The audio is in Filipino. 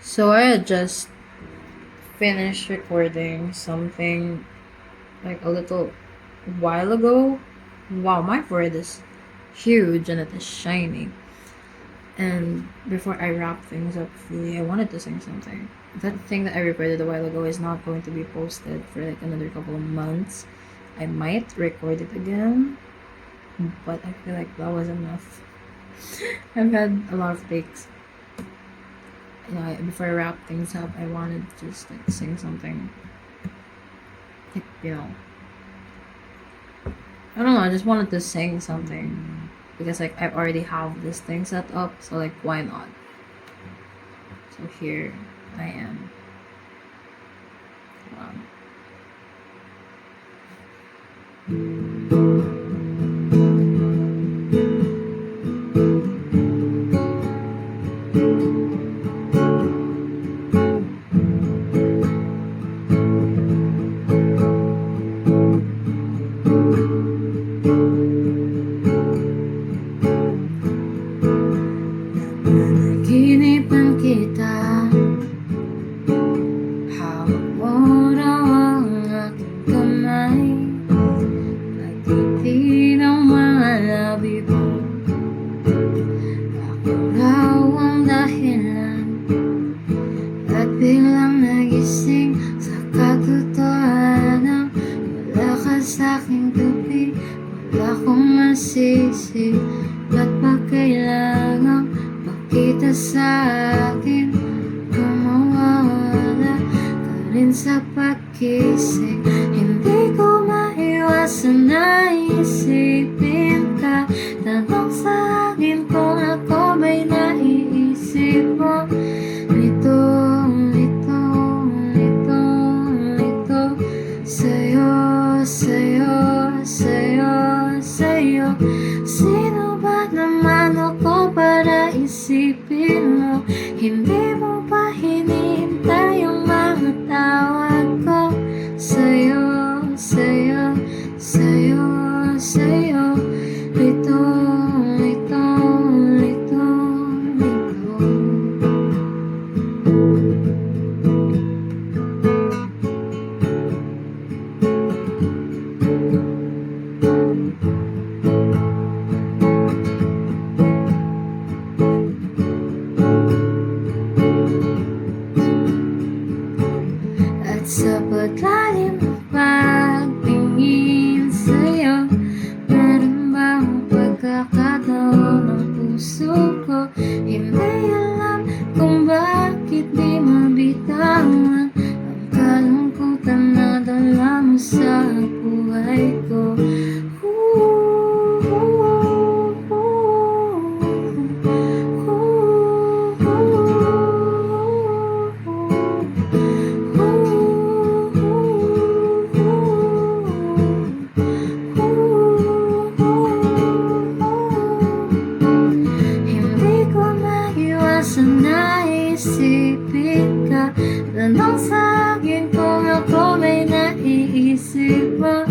So I had just finished recording something like a little while ago. Wow, my forehead is huge and it is shiny. And before I wrap things up fully, I wanted to sing something. That thing that I recorded a while ago is not going to be posted for like another couple of months. I might record it again, but I feel like that was enough. I've had a lot of takes. Before I wrap things up, I wanted to just like sing something. Like, I don't know. I just wanted to sing something because like I already have this thing set up, so like why not? So here I am. Wow. Naginipan kita, hawak mo raw ang aking kamay, pagtiti ng mga labi mo. Ako raw ang dahilan, at biglang nagising sa katotohanan. Wala ka sa'king tupi, wala kong masisi, ba't pa kailangan kita sa akin, kumawala ka rin sa pag-isip. Hindi ko maiwasan na isipin ka. Tanong sa akin kung ako ba'y naiisip mo. Lito, lito, lito, lito, sa'yo, sa'yo, sa'yo, sa'yo. Sino ba naman ako para isipin mo? Hindi mo ba hinihintay yung mga tawag ko? Sa'yo, sa'yo, sa'yo, sa'yo. Lito, lito, lito, lito. Sa paglalim ng pagtingin sa'yo, meron bang pagkakataon ng puso ko? Hindi alam kung bakit di mabitawan ang kalungkutan na dala mo sa buhay ko. Naisipin ka, tanong sa akin kung ako may naiisip mo.